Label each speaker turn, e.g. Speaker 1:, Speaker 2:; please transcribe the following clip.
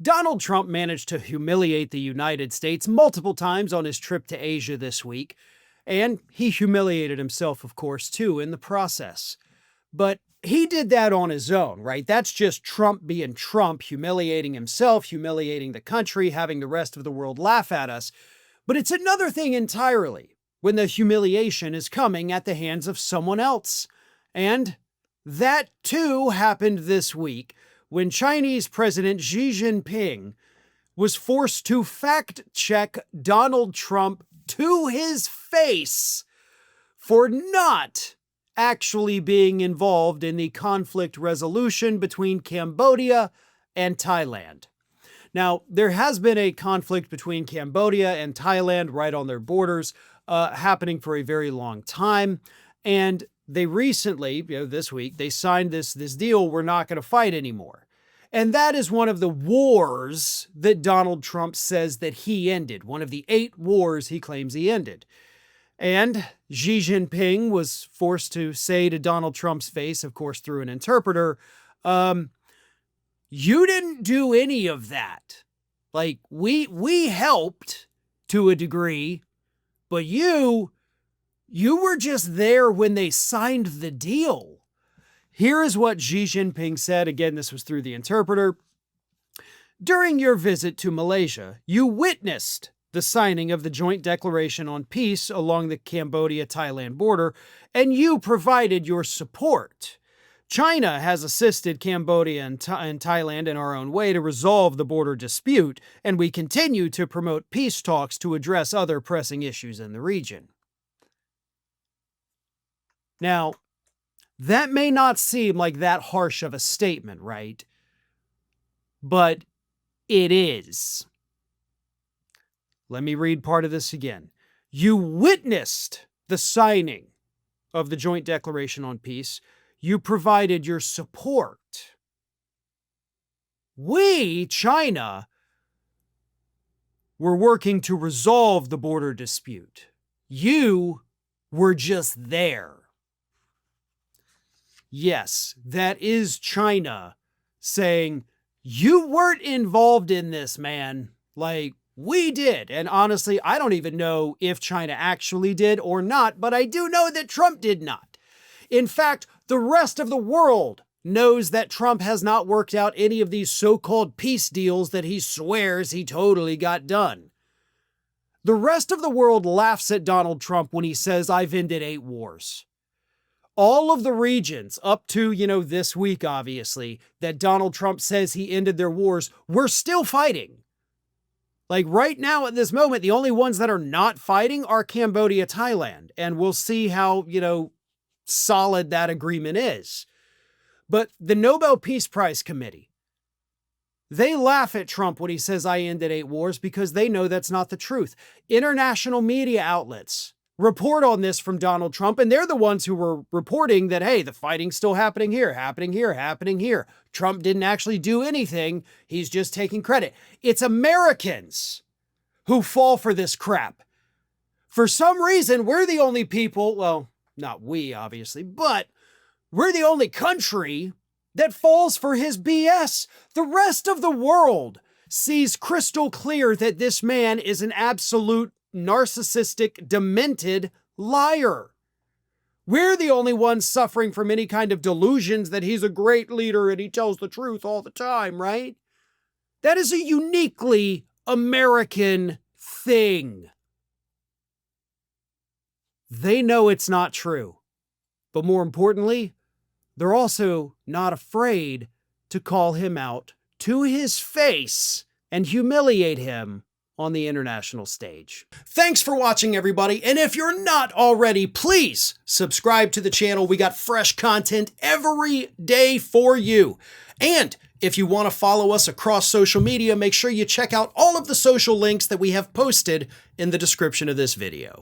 Speaker 1: Donald Trump managed to humiliate the United States multiple times on his trip to Asia this week, and he humiliated himself, of course, too, in the process. But he did that on his own, right? That's just Trump being Trump, humiliating himself, humiliating the country, having the rest of the world laugh at us. But it's another thing entirely when the humiliation is coming at the hands of someone else. And that too happened this week when Chinese President Xi Jinping was forced to fact-check Donald Trump to his face for not actually being involved in the conflict resolution between Cambodia and Thailand. Now, there has been a conflict between Cambodia and Thailand right on their borders, happening for a very long time. And they recently, this week, they signed this deal, we're not going to fight anymore. And that is one of the wars that Donald Trump says that he ended, one of the 8 wars he claims he ended. And Xi Jinping was forced to say to Donald Trump's face, of course, through an interpreter, you didn't do any of that. Like, we helped to a degree, but you were just there when they signed the deal. Here is what Xi Jinping said. Again, this was through the interpreter. During your visit to Malaysia, you witnessed the signing of the joint declaration on peace along the Cambodia-Thailand border, and you provided your support. China has assisted Cambodia and Thailand in our own way to resolve the border dispute, and we continue to promote peace talks to address other pressing issues in the region. Now, that may not seem like that harsh of a statement, right? But it is. Let me read part of this again. You witnessed the signing of the joint declaration on peace. You provided your support. We, China, were working to resolve the border dispute. You were just there. Yes, that is China saying, you weren't involved in this, man. Like, we did. And honestly, I don't even know if China actually did or not, but I do know that Trump did not. In fact, the rest of the world knows that Trump has not worked out any of these so-called peace deals that he swears he totally got done. The rest of the world laughs at Donald Trump when he says, I've ended 8 wars. All of the regions up to, this week, obviously, that Donald Trump says he ended their wars, we're still fighting. Like right now at this moment, the only ones that are not fighting are Cambodia, Thailand. And we'll see how, solid that agreement is. But the Nobel Peace Prize Committee, they laugh at Trump when he says, I ended 8 wars, because they know that's not the truth. International media outlets report on this from Donald Trump, and they're the ones who were reporting that, hey, the fighting's still happening here, happening here, happening here. Trump didn't actually do anything. He's just taking credit. It's Americans who fall for this crap. For some reason, we're the only people, well, not we, obviously, but we're the only country that falls for his BS. The rest of the world sees crystal clear that this man is an absolute narcissistic, demented liar. We're the only ones suffering from any kind of delusions that he's a great leader and he tells the truth all the time, right? That is a uniquely American thing. They know it's not true. But more importantly, they're also not afraid to call him out to his face and humiliate him on the international stage. Thanks for watching, everybody. And if you're not already, please subscribe to the channel. We got fresh content every day for you. And if you want to follow us across social media, make sure you check out all of the social links that we have posted in the description of this video.